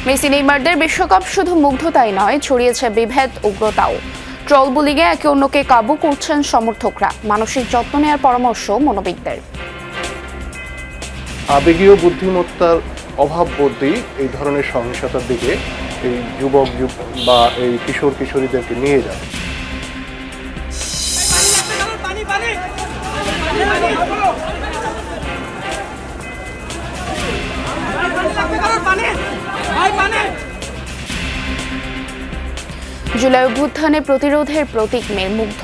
Messi নেইমারদের বিশ্বকাপ শুধু মুগ্ধতাই নয়, ছড়িয়েছে বিভেদ, উগ্রতাও। ট্রল বুলিংয়ে একে অন্যকে কাবু করছেন সমর্থকরা। মানসিক যত্ন নেওয়ার পরামর্শ মনোবিদদের। আবেগীয় বুদ্ধিমত্তার অভাব বোধই এই ধরনের সহিংসতার দিকে এই যুবক বা এই কিশোর কিশোরীদেরকে নিয়ে যায়। জুলাই অভ্যুত্থানে প্রতিরোধের প্রতীক মেয়ে মুগ্ধ।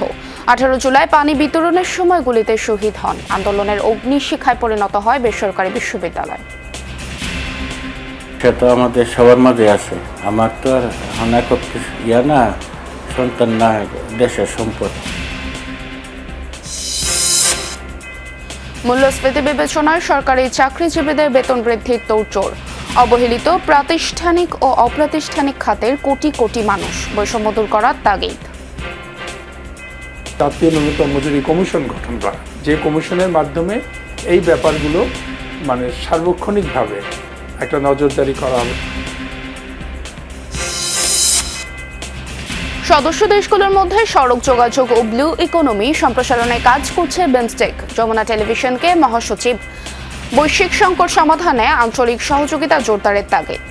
18 জুলাই পানি বিতরণের সময় গুলিতে শহীদ হন। আন্দোলনের অগ্নিশিখায় পরিণত হয় বেসরকারি বিশ্ববিদ্যালয়। সেটা আমাদের সবার মাঝে আছে। আমার তো আর অনেক না, সন্তান না, দেশের সম্পদ। মূল্যস্ফীতি বিবেচনায় সরকারি চাকরিজীবীদের বেতন বৃদ্ধির তোড়জোড়। অবহেলিত প্রাতিষ্ঠানিক ও অপ্রাতিষ্ঠানিক খাতের কোটি কোটি মানুষ, বৈষম্য দূর করার তাগিদ। জাতীয় ন্যূনতম মজুরি কমিশন গঠন করা, যে কমিশনের মাধ্যমে এই ব্যাপারগুলো সার্বক্ষণিকভাবে একটা নজরদারি করা হবে। সদস্য দেশগুলোর মধ্যে সড়ক যোগাযোগ ও ব্লু ইকোনমি সম্প্রসারণে কাজ করছে বিমস্টেক। যমুনা টেলিভিশনকে মহাসচিব। বৈশ্বিক সংকট সমাধানে আঞ্চলিক সহযোগিতা জোরদারের তাগিদ।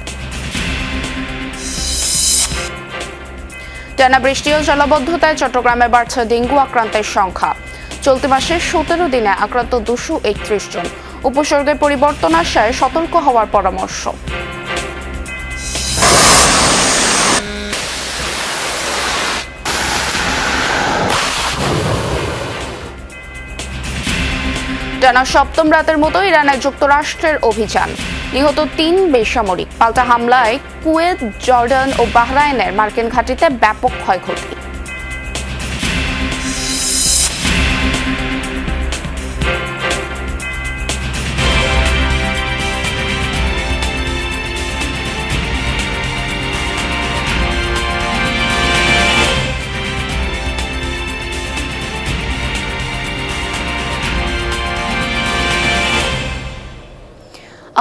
টানা বৃষ্টি ও জলাবদ্ধতায় চট্টগ্রামে বাড়ছে ডেঙ্গু আক্রান্তের সংখ্যা। চলতি মাসে 17 দিনে আক্রান্ত 231 জন। উপসর্গের পরিবর্তন আসায় সতর্ক হওয়ার পরামর্শ। টানা সপ্তম রাতের মতো ইরানে যুক্তরাষ্ট্রের অভিযান। নিহত 3 বেসামরিক। পাল্টা হামলায় কুয়েত, জর্ডান ও বাহরাইনের মার্কিন ঘাঁটিতে ব্যাপক ক্ষয়ক্ষতি।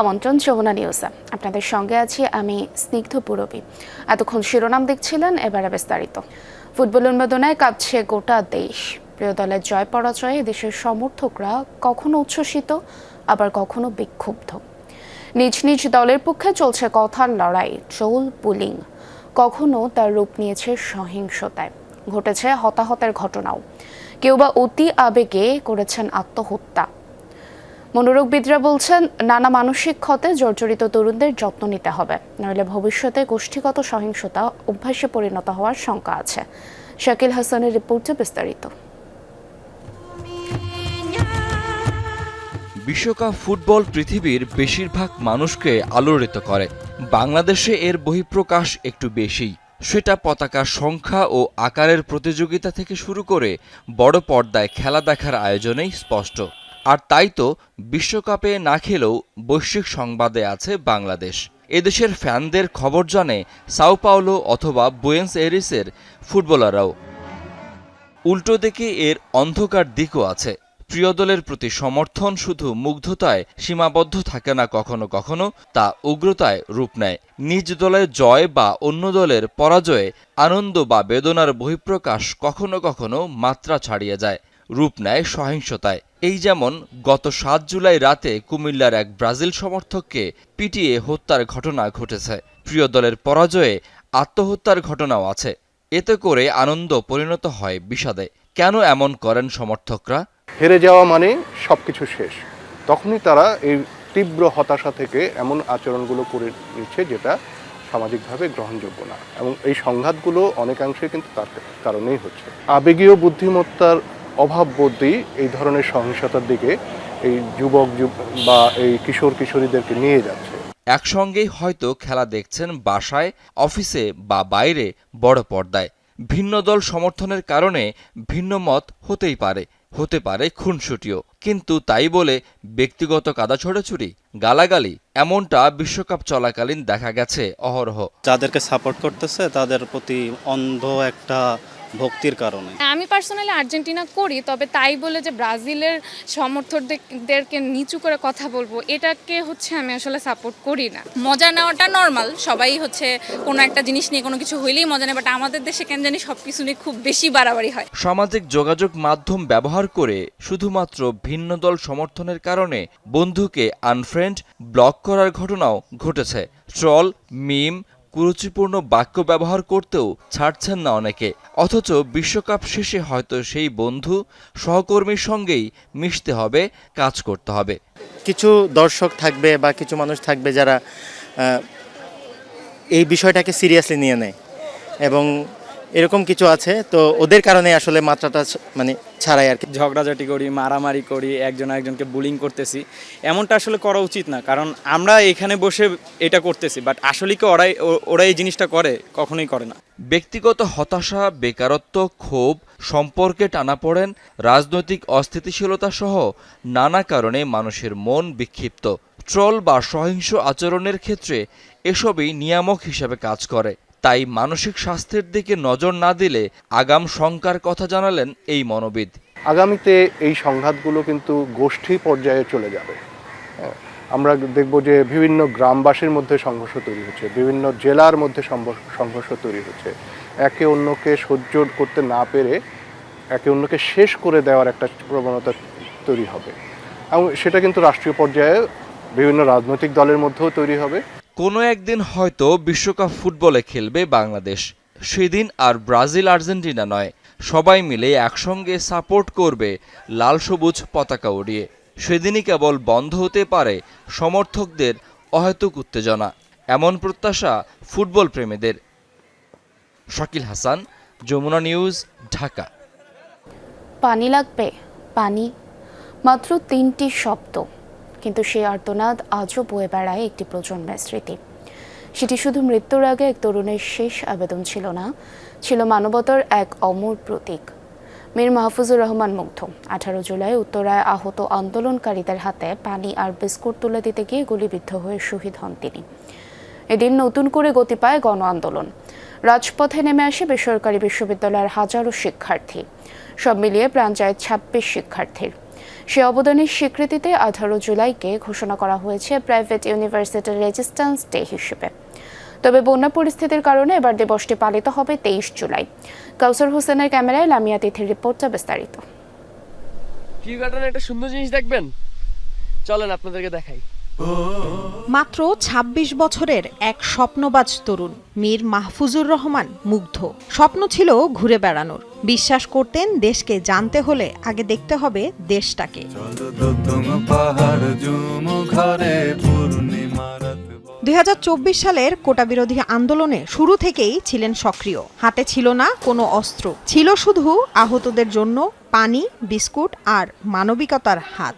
আমন্ত্রণ যমুনা নিউজে। আপনাদের সঙ্গে আছি আমি স্নিগ্ধ পুরবী। এতক্ষণ শিরোনাম দেখছিলেন, এবারে বিস্তারিত। ফুটবল উন্মাদনায় কাঁপছে গোটা দেশ। প্রিয় দলের জয় পরাজয়ে দেশের সমর্থকরা কখনো উচ্ছ্বসিত, আবার কখনো বিক্ষুব্ধ। নিজ নিজ দলের পক্ষে চলছে কথার লড়াই, ট্রোল বুলিং। কখনো তার রূপ নিয়েছে সহিংসতায়, ঘটেছে হতাহতের ঘটনাও। কেউ বা অতি আবেগে করেছেন আত্মহত্যা। মনোরোগবিদরা বলছেন, নানা মানসিক ক্ষতে জর্জরিত তরুণদের যত্ন নিতে হবে, নইলে ভবিষ্যতে গোষ্ঠীগত সহিংসতা অভ্যাসে পরিণত হওয়ার শঙ্কা আছে। শাকিল হাসানের রিপোর্টে বিস্তারিত। বিশ্বকাপ ফুটবল পৃথিবীর বেশিরভাগ মানুষকে আলোড়িত করে। বাংলাদেশে এর বহিঃপ্রকাশ একটু বেশি। সেটা পতাকার সংখ্যা ও আকারের প্রতিযোগিতা থেকে শুরু করে বড় পর্দায় খেলা দেখার আয়োজনেই স্পষ্ট। আর তাই তো বিশ্বকাপে না খেলেও বৈশ্বিক সংবাদে আছে বাংলাদেশ। এদেশের ফ্যানদের খবর জানে সাও পাওলো অথবা বুয়েন্স এরিসের ফুটবলাররাও। উল্টো দিকে এর অন্ধকার দিকও আছে। প্রিয় দলের প্রতি সমর্থন শুধু মুগ্ধতায় সীমাবদ্ধ থাকে না, কখনো কখনো তা উগ্রতায় রূপ নেয়। নিজ দলের জয় বা অন্য দলের পরাজয়ে আনন্দ বা বেদনার বহিঃপ্রকাশ কখনো কখনো মাত্রা ছাড়িয়ে যায়, রূপ নেয় সহিংসতায়। এই যেমন গত 7 জুলাই রাতে কুমিল্লার এক ব্রাজিল সমর্থককে পিটিয়ে হত্যার ঘটনা ঘটেছে। প্রিয় দলের পরাজয়ে আত্মহত্যার ঘটনাও আছে। এতে করে আনন্দ পরিণত হয় বিষাদে। কেন এমন করেন সমর্থকরা? হেরে যাওয়া মানে সবকিছু শেষ। তখনই তারা এই তীব্র হতাশা থেকে এমন আচরণগুলো করে নিচ্ছে যেটা সামাজিকভাবে গ্রহণযোগ্য না, এবং এই সংঘাতগুলো অনেকাংশে কিন্তু তার কারণেই হচ্ছে। আবেগীয় বুদ্ধিমত্তার অভাব বোধই এই ধরনের সহিংসতার দিকে এই যুবক বা এই কিশোর কিশোরীদেরকে নিয়ে যাচ্ছে। একসঙ্গেই হয়তো খেলা দেখছেন বাসায়, অফিসে বা বাইরে বড় পর্দায়। ভিন্ন দল সমর্থনের কারণে ভিন্ন মত হতে পারে খুনসুটিও। কিন্তু তাই বলে ব্যক্তিগত কাদা ছোড়াছুড়ি, গালাগালি, এমনটা বিশ্বকাপ চলাকালীন দেখা গেছে অহরহ। যাদেরকে সাপোর্ট করতেছে তাদের প্রতি অন্ধ একটা ভক্তির কারণে। আমি পার্সোনালি আর্জেন্টিনা করি, তবে তাই বলে যে ব্রাজিলের সমর্থকদেরকে নিচু করে কথা বলবো, এটাকে আমি আসলে সাপোর্ট করি না। মজা নেওয়াটা নর্মাল, সবাই কোনো একটা জিনিস নিয়ে কোনো কিছু হইলেই মজা নেয়, বাট আমাদের দেশে কেন জানি সবকিছু নিয়ে খুব বেশি বাড়াবাড়ি হয়। সামাজিক যোগাযোগ মাধ্যম ব্যবহার করে শুধুমাত্র ভিন্ন দল সমর্থনের কারণে বন্ধুকে আনফ্রেন্ড, ব্লক করার ঘটনাও ঘটেছে। ট্রল, মিম, কুরুচিপূর্ণ বাক্য ব্যবহার করতেও ছাড়ছেন না অনেকে। অথচ বিশ্বকাপ শেষে হয়তো সেই বন্ধু সহকর্মীর সঙ্গেই মিশতে হবে, কাজ করতে হবে। কিছু দর্শক থাকবে বা কিছু মানুষ থাকবে যারা এই বিষয়টাকে সিরিয়াসলি নিয়ে নেয়, এবং এরকম কিছু আছে, তো ওদের কারণে আসলে মাত্রাটা ছাড়াই আর কি। ঝগড়াঝাটি করি, মারামারি করি, একজন আরেকজনকে বুলিং করতেছি, এমনটা আসলে করা উচিত না। কারণ আমরা এখানে বসে এটা করতেছি, বাট আসলে কি ওরা এই জিনিসটা করে? কখনোই করে না। ব্যক্তিগত হতাশা, বেকারত্ব, ক্ষোভ, সম্পর্কে টানাপোড়েন, রাজনৈতিক অস্থিতিশীলতা সহ নানা কারণে মানুষের মন বিক্ষিপ্ত। ট্রল বা সহিংস আচরণের ক্ষেত্রে এসবই নিয়ামক হিসেবে কাজ করে। তাই মানসিক স্বাস্থ্যের দিকে নজর না দিলে আগাম শঙ্কার কথা জানালেন এই মনোবিদ। আগামীতে এই সংঘাতগুলো কিন্তু গোষ্ঠী পর্যায়ে চলে যাবে। আমরা দেখব যে বিভিন্ন গ্রামবাসীর মধ্যে সংঘর্ষ তৈরি হচ্ছে, বিভিন্ন জেলার মধ্যে সংঘর্ষ তৈরি হচ্ছে। একে অন্যকে সহ্য করতে না পেরে একে অন্যকে শেষ করে দেওয়ার একটা প্রবণতা তৈরি হবে, এবং সেটা কিন্তু রাষ্ট্রীয় পর্যায়ে বিভিন্ন রাজনৈতিক দলের মধ্যেও তৈরি হবে। কোনো একদিন হয়তো বিশ্বকাপ ফুটবলে খেলবে বাংলাদেশ। সেদিন আর ব্রাজিল আর্জেন্টিনা নয়, সবাই মিলে একসঙ্গে সাপোর্ট করবে লাল সবুজ পতাকা উড়িয়ে। সেদিনই কেবল বন্ধ হতে পারে সমর্থকদের অহেতুক উত্তেজনা, এমন প্রত্যাশা ফুটবল প্রেমীদের। শাকিল হাসান, যমুনা নিউজ, ঢাকা। পানি লাগবে, পানি, মাত্র 3টি শব্দ, কিন্তু সেই আর্তনাদ আজও বয়ে বেড়ায় একটি প্রজন্মের স্মৃতি। সেটি শুধু মৃত্যুর আগে এক তরুণের শেষ আবেদন ছিল না, ছিল মানবতার এক অমর প্রতীক। মীর মাহফুজুর রহমান মুগ্ধ 18 জুলাই উত্তরায় আহত আন্দোলনকারীদের হাতে পানি আর বিস্কুট তুলে দিতে গিয়ে গুলিবিদ্ধ হয়ে শহীদ হন তিনি। এদিন নতুন করে গতি পায় গণ আন্দোলন। রাজপথে নেমে আসে বেসরকারি বিশ্ববিদ্যালয়ের হাজারো শিক্ষার্থী, সব মিলিয়ে প্রাণ যায় 26 শিক্ষার্থীর। সে অবদানের স্বীকৃতিতে 18 জুলাইকে ঘোষণা করা হয়েছে প্রাইভেট ইউনিভার্সিটির রেজিস্ট্যান্স ডে হিসেবে। তবে বন্যা পরিস্থিতির কারণে এবার দিবসটি পালিত হবে 23 জুলাই। কাউসার হোসেনের ক্যামেরায় লামিয়া তিথির রিপোর্টটা বিস্তারিত। কিউ গার্ডেনে একটা সুন্দর জিনিস দেখবেন, চলেন আপনাদেরকে দেখাই। মাত্র ২৬ বছরের এক স্বপ্নবাজ তরুণ মীর মাহফুজুর রহমান মুগ্ধ। স্বপ্ন ছিল ঘুরে বেড়ানোর। বিশ্বাস করতেন দেশকে জানতে হলে আগে দেখতে হবে দেশটাকে। ২০২৪ সালের কোটা বিরোধী আন্দোলনে শুরু থেকেই ছিলেন সক্রিয়। হাতে ছিল না কোনো অস্ত্র, ছিল শুধু আহতদের জন্য পানি, বিস্কুট আর মানবিকতার হাত।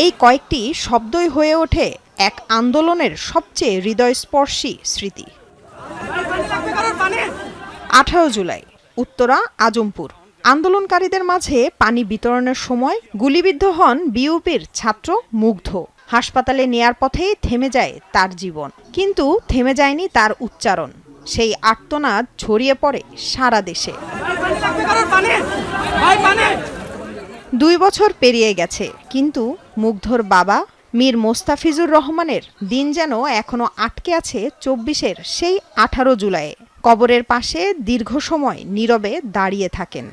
এই কয়েকটি শব্দই হয়ে ওঠে এক আন্দোলনের সবচেয়ে হৃদয়স্পর্শী স্মৃতি। 18 জুলাই উত্তরা আজমপুর। আন্দোলনকারীদের মাঝে পানি বিতরণের সময় গুলিবিদ্ধ হন বিউপির ছাত্র মুগ্ধ। হাসপাতালে নেয়ার পথেই থেমে যায় তার জীবন, কিন্তু থেমে যায়নি তার উচ্চারণ। সেই আর্তনাদ ছড়িয়ে পড়ে সারা দেশে। 2 বছর পেরিয়ে গেছে, কিন্তু মুগ্ধর বাবা মীর মোস্তাফিজুর রহমানের দিন যেন এখনো আটকে আছে 24-এর সেই 18 জুলাইয়ে। কবরের পাশে দীর্ঘ সময় নীরবে দাঁড়িয়ে থাকেন।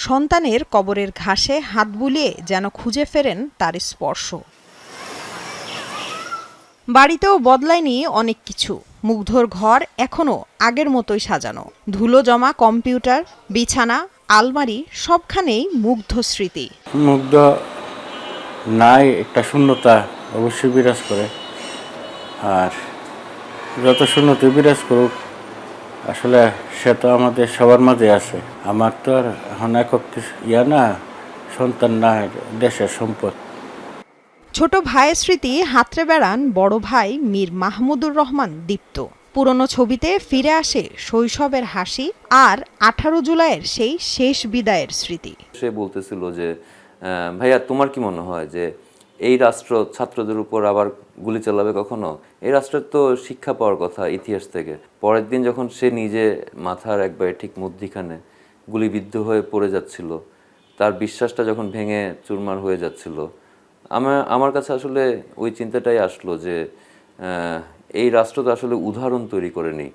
সন্তানের কবরের ঘাসে হাত বুলিয়ে যেন খুঁজে ফেরেন তার স্পর্শ। বাড়িতেও বদলায়নি অনেক কিছু। মুগ্ধর ঘর এখনো আগের মতোই সাজানো। ধুলো জমা কম্পিউটার, বিছানা, আলমারি, সবখানেই মুগ্ধ স্মৃতি। মুগ্ধ নাই, একটা শূন্যতা অবশ্যই বিরাজ করে। আর যত শূন্যতা বিরাজ করুক, আসলে সে তো আমাদের সবার মাঝে আছে। আমার তো আর এখন একক না, সন্তান না, দেশের সম্পদ। ছোট ভাইয়ের স্মৃতি হাতড়ে বেড়ান বড় ভাই মীর মাহমুদুর রহমান দীপ্ত। পুরনো ছবিতে ফিরে আসে শৈশবের হাসি আর 18 জুলাইয়ের সেই শেষ বিদায়ের স্মৃতি। সে বলতেছিল যে ভাইয়া তোমার কি মনে হয় যে এই রাষ্ট্র ছাত্রদের উপর আবার গুলি চালাবে কখনো? এই রাষ্ট্রের তো শিক্ষা পাওয়ার কথা ইতিহাস থেকে। পরের দিন যখন সে নিজে মাথার একবারে ঠিক মধ্যিখানে গুলিবিদ্ধ হয়ে পড়ে যাচ্ছিল, তার বিশ্বাসটা যখন ভেঙে চুরমার হয়ে যাচ্ছিল, আমার কাছে আসলে ওই চিন্তাটাই আসলো যে এই রাষ্ট্র তো আসলে উদাহরণ তৈরি করেনি।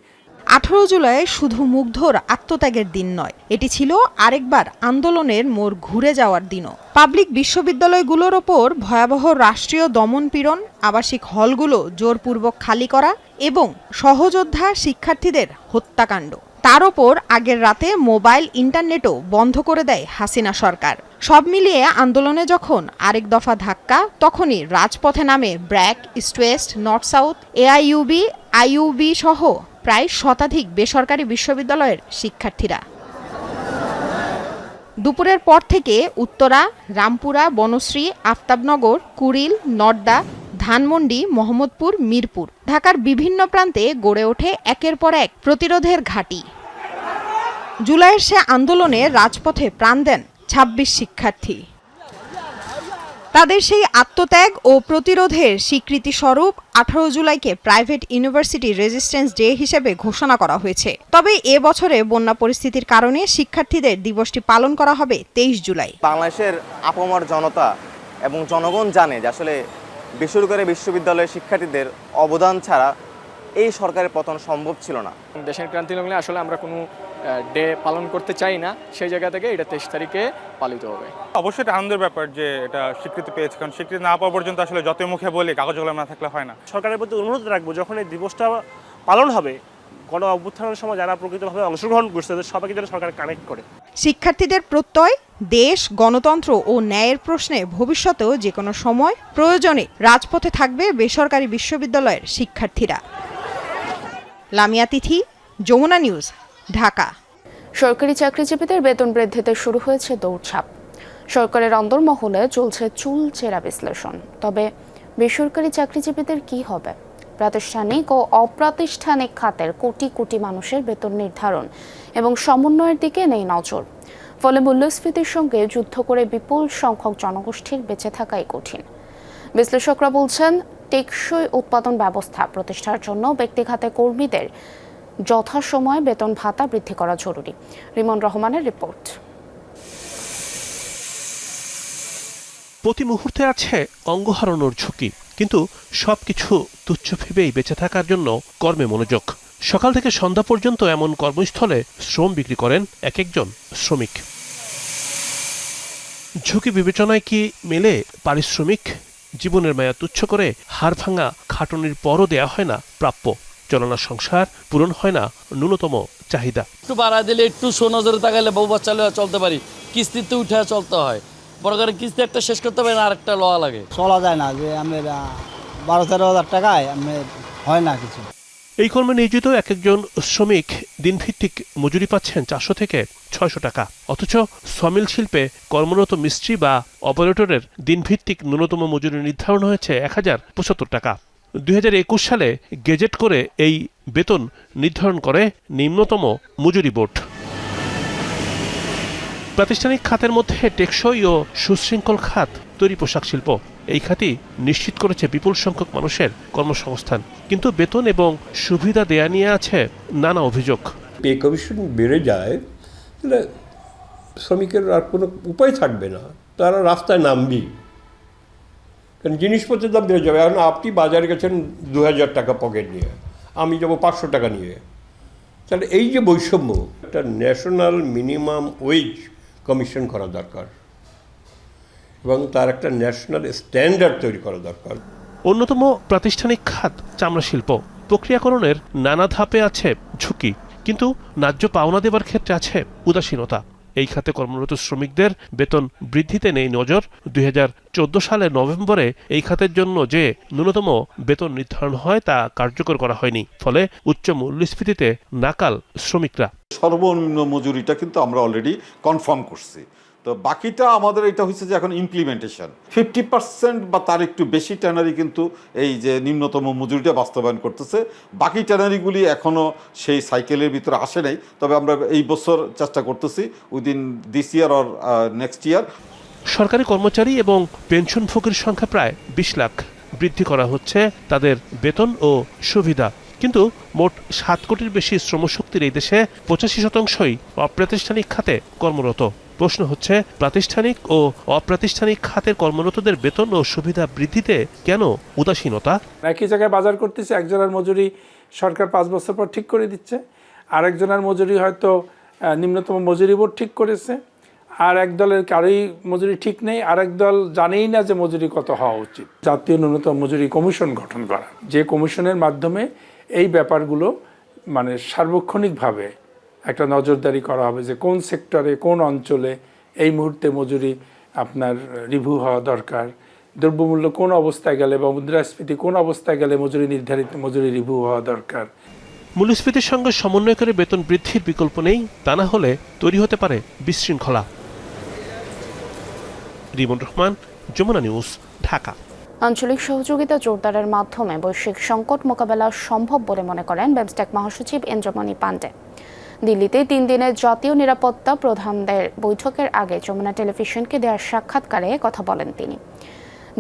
18 জুলাই শুধু মুগ্ধর আত্মত্যাগের দিন নয়, এটি ছিল আরেকবার আন্দোলনের মোড় ঘুরে যাওয়ার দিনও। পাবলিক বিশ্ববিদ্যালয়গুলোর ওপর ভয়াবহ রাষ্ট্রীয় দমনপীড়ন, আবাসিক হলগুলো জোরপূর্বক খালি করা এবং সহযোদ্ধা শিক্ষার্থীদের হত্যাকাণ্ড। তার ওপর আগের রাতে মোবাইল ইন্টারনেটও বন্ধ করে দেয় হাসিনা সরকার। সব মিলিয়ে আন্দোলনে যখন আরেক দফা ধাক্কা, তখনই রাজপথে নামে BRAC, east West, north south, AIUB, IUB সহ প্রায় শতাধিক বেসরকারি বিশ্ববিদ্যালয়ের শিক্ষার্থীরা। দুপুরের পর থেকে উত্তরা, রামপুরা, বনশ্রী, আফতাবনগর, কুড়িল, নর্দা, ধানমন্ডি, মোহাম্মদপুর, মিরপুর, ঢাকার বিভিন্ন প্রান্তে গড়ে ওঠে একের পর এক প্রতিরোধের ঘাঁটি। জুলাইয়ের সে আন্দোলনে রাজপথে প্রাণ দেন 26 শিক্ষার্থী। তাদের সেই আত্মত্যাগ ও প্রতিরোধের স্বীকৃতি স্বরূপ 18 জুলাইকে প্রাইভেট ইউনিভার্সিটি রেজিস্ট্যান্স ডে হিসেবে ঘোষণা করা হয়েছে। তবে এ বছরে বন্যা পরিস্থিতির কারণে শিক্ষার্থীদের দিবসটি পালন করা হবে 23 জুলাই। বাংলাদেশের আপামর জনতা এবং জনগণ জানে যে আসলে বেসরকারি বিশ্ববিদ্যালয়ের শিক্ষার্থীদের অবদান ছাড়া এই সরকারের পতন সম্ভব ছিল না। দেশের ক্রান্তি লগ্নে আসলে আমরা কোনো ডে পালন করতে চাই না, সেই জায়গা থেকে এটা 23 তারিখে পালিত হবে। অবশ্যই এটা আনন্দের ব্যাপার যে এটা স্বীকৃতি পেয়েছে, কারণ স্বীকৃতি না পাওয়া পর্যন্ত আসলে যত মুখে বলি কাগজ কলম না থাকলে হয় না। সরকারের প্রতি অনুরোধ রাখবো, যখন এই দিবসটা পালন হবে, গণ অভ্যুত্থানের সময় যারা প্রকৃতভাবে অংশগ্রহণ করছে তাদের সবাইকে যেন সরকার কানেক্ট করে। শিক্ষার্থীদের প্রত্যয়, দেশ, গণতন্ত্র ও ন্যায়ের প্রশ্নে ভবিষ্যতেও যে কোনো সময় প্রয়োজনে রাজপথে থাকবে বেসরকারি বিশ্ববিদ্যালয়ের শিক্ষার্থীরা। লামিয়া তিথি, যমুনা নিউজ, ঢাকা। সরকারি চাকরিজীবীদের বেতন বৃদ্ধিতে শুরু হয়েছে দৌড়ঝাঁপ। সরকারের অন্দরমহলে চলছে চুলচেরা বিশ্লেষণ। তবে বেসরকারি চাকরিজীবীদের কি হবে? প্রাতিষ্ঠানিক ও অপ্রাতিষ্ঠানিক খাতের কোটি কোটি মানুষের বেতন নির্ধারণ এবং সমন্বয়ের দিকে নেই নজর। ফলে মূল্যস্ফীতির সঙ্গে যুদ্ধ করে বিপুল সংখ্যক জনগোষ্ঠীর বেঁচে থাকাই কঠিন। বিশ্লেষকরা বলছেন, টেকসই উৎপাদন ব্যবস্থা প্রতিষ্ঠার জন্য ব্যক্তিখাতে কর্মীদের যথাসময়ে বেতন ভাতা বৃদ্ধি করা জরুরি। রিমন রহমানের রিপোর্ট। প্রতি মুহূর্তে আছে অঙ্গ হারানোর ঝুঁকি, কিন্তু সবকিছু তুচ্ছ ভেবেই বেঁচে থাকার জন্য কর্মে মনোযোগ। সকাল থেকে সন্ধ্যা পর্যন্ত এমন কর্মস্থলে শ্রম বিক্রি করেন এক একজন শ্রমিক। ঝুঁকি বিবেচনায় কি মেলে পারিশ্রমিক? জীবনের মায়া তুচ্ছ করে হাড় ভাঙা খাটনির পরও দেয়া হয় না প্রাপ্য। চলনা সংসার পূরণ হয় না ন্যূনতম চাহিদা। একটু বাড়া দিলে, একটু সোনজরে তাকাইলে বউ বাচ্চা লওয়া চলতে পারি, কিস্তিতে উঠে চলতে হয়। বড় করে কিস্তি একটা শেষ করতে পারি না, আরেকটা লওয়া লাগে। চলা যায় না, যে আমরা 12-13 হাজার টাকায় হয় না কিছু। এই কর্মে নিয়োজিত এক একজন শ্রমিক দিনভিত্তিক মজুরি পাচ্ছেন 400 থেকে 600 টাকা। অথচ সমিল শিল্পে কর্মরত মিস্ত্রি বা অপারেটরের দিনভিত্তিক ন্যূনতম মজুরি নির্ধারণ হয়েছে 1075 টাকা। 2021 সালে গেজেট করে এই বেতন নির্ধারণ করে নিম্নতম মজুরি বোর্ড। প্রাতিষ্ঠানিক খাতের মধ্যে টেকসই ও সুশৃঙ্খল খাত তৈরি পোশাক শিল্প। এই খাতই নিশ্চিত করেছে বিপুল সংখ্যক মানুষের কর্মসংস্থান। কিন্তু বেতন এবং সুবিধা দেয়া নিয়ে আছে নানা অভিযোগ। পে কমিশন বেড়ে যায়, তাহলে শ্রমিকের আর কোনো উপায় থাকবে না, তারা রাস্তায় নামবি, কারণ জিনিসপত্রের দাম বেড়ে যাবে। এখন আপনি বাজারে গেছেন 2000 টাকা পকেট নিয়ে, আমি যাবো 500 টাকা নিয়ে। তাহলে এই যে বৈষম্য, একটা ন্যাশনাল মিনিমাম ওয়েজ কমিশন করা দরকার এবং তার একটা ন্যাশনাল স্ট্যান্ডার্ড তৈরি করা দরকার। অন্যতম প্রাতিষ্ঠানিক খাত চামড়া শিল্প। প্রক্রিয়াকরণের নানা ধাপে আছে ঝুঁকি, কিন্তু ন্যায্য পাওনা দেবার ক্ষেত্রে আছে উদাসীনতা। এই খাতে কর্মরত শ্রমিকদের বেতন বৃদ্ধিতে নেই নজর। 2014 সালের নভেম্বরে এই খাতের জন্য যে ন্যূনতম বেতন নির্ধারণ হয় তা কার্যকর করা হয়নি। ফলে উচ্চ মূল্যস্ফীতিতে নাকাল শ্রমিকরা। সর্বনিম্ন মজুরিটা কিন্তু আমরা অলরেডি কনফার্ম করছি, তো বাকিটা আমাদের এটা হচ্ছে যে এখন ইমপ্লিমেন্টেশন। 50% বা তার একটু বেশি ট্যানারি কিন্তু এই যে নিম্নতম মজুরিটা বাস্তবায়ন করতেছে। বাকি ট্যানারিগুলি এখনও সেই সাইকেলের ভিতরে আসে নাই, তবে আমরা এই বছর চেষ্টা করতেছি within this year or next year. সরকারি কর্মচারী এবং পেনশনভোগীর সংখ্যা প্রায় 20 লাখ। বৃদ্ধি করা হচ্ছে তাদের বেতন ও সুবিধা, কিন্তু মোট 7 কোটির বেশি শ্রমশক্তির এই দেশে 85%ই অপ্রাতিষ্ঠানিক খাতে কর্মরত। প্রশ্ন হচ্ছে, প্রাতিষ্ঠানিক ও অপ্রাতিষ্ঠানিক খাতের কর্মরতদের বেতন ও সুবিধা বৃদ্ধিতে কেন উদাসীনতা? একই জায়গায় বাজার করতেছে, একজনের মজুরি সরকার 5 বছর পর ঠিক করে দিচ্ছে, আরেকজনের মজুরি হয়তো নিম্নতম মজুরি বোর্ড ঠিক করেছে, আর এক দলের কারোই মজুরি ঠিক নেই, আরেক দল জানেই না যে মজুরি কত হওয়া উচিত। জাতীয় ন্যূনতম মজুরি কমিশন গঠন করা, যে কমিশনের মাধ্যমে এই ব্যাপারগুলো মানে সার্বক্ষণিকভাবে একটা নজরদারি করা হবে যে কোন সেক্টরে কোন অঞ্চলে এই মুহূর্তে মজুরি আপনার রিভিউ হওয়া দরকার, দ্রব্যমূল্য কোন অবস্থায় গেলে বা মুদ্রাস্ফীতি কোন অবস্থায় গেলে মজুরি রিভিউ হওয়া দরকার। মূল্যস্ফীতির সঙ্গে সমন্বয় করে বেতন বৃদ্ধির বিকল্প নেই, তা না হলে তৈরি হতে পারে বিশৃঙ্খলা। রিমন রহমান, যমুনা নিউজ, ঢাকা। আঞ্চলিক সহযোগিতা জোরদারের মাধ্যমে বৈশ্বিক সংকট মোকাবেলা সম্ভব বলে মনে করেন বিমস্টেক মহাসচিব ইন্দ্রমণি পান্ডে। দিল্লিতে 3 দিনের জাতীয় নিরাপত্তা প্রধানদের বৈঠকের আগে যমুনা টেলিভিশনকে দেওয়া সাক্ষাৎকারে কথা বলেন তিনি।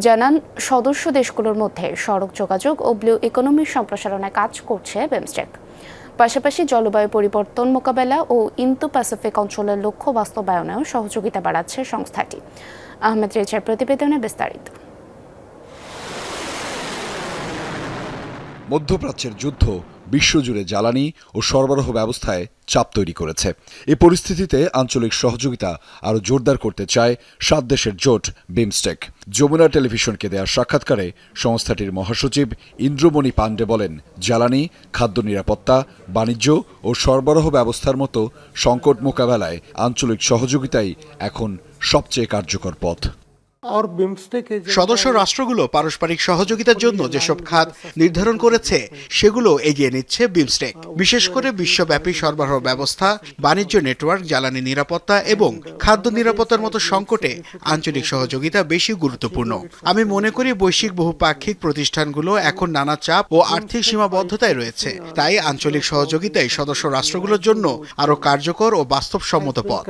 জানান, সদস্য দেশগুলোর মধ্যে সড়ক যোগাযোগ ও ব্লু ইকোনমি সম্প্রসারণে কাজ করছে বিমস্টেক। পাশাপাশি জলবায়ু পরিবর্তন মোকাবেলা ও ইন্দো প্যাসিফিক অঞ্চলের লক্ষ্য বাস্তবায়নেও সহযোগিতা বাড়াচ্ছে সংস্থাটি। আহমেদ রেজার প্রতিবেদনে বিস্তারিত। মধ্যপ্রাচ্যের যুদ্ধ বিশ্বজুড়ে জ্বালানি ও সরবরাহ ব্যবস্থায় চাপ তৈরি করেছে। এই পরিস্থিতিতে আঞ্চলিক সহযোগিতা আরও জোরদার করতে চায় 7 দেশের জোট বিমস্টেক। যমুনা টেলিভিশনকে দেওয়া সাক্ষাৎকারে সংস্থাটির মহাসচিব ইন্দ্রমণি পান্ডে বলেন, জ্বালানি, খাদ্য নিরাপত্তা, বাণিজ্য ও সরবরাহ ব্যবস্থার মতো সংকট মোকাবেলায় আঞ্চলিক সহযোগিতাই এখন সবচেয়ে কার্যকর পথ। সদস্য রাষ্ট্রগুলো পারস্পরিক সহযোগিতার জন্য যেসব খাত নির্ধারণ করেছে সেগুলো এগিয়ে নিচ্ছে বিমস্টেক। বিশেষ করে বিশ্বব্যাপী সরবরাহ ব্যবস্থা, বাণিজ্য নেটওয়ার্ক, জ্বালানি নিরাপত্তা এবং খাদ্য নিরাপত্তার মতো সংকটে আঞ্চলিক সহযোগিতা বেশি গুরুত্বপূর্ণ। আমি মনে করি বৈশ্বিক বহুপাক্ষিক প্রতিষ্ঠানগুলো এখন নানা চাপ ও আর্থিক সীমাবদ্ধতায় রয়েছে, তাই আঞ্চলিক সহযোগিতাই সদস্য রাষ্ট্রগুলোর জন্য আরও কার্যকর ও বাস্তবসম্মত পথ।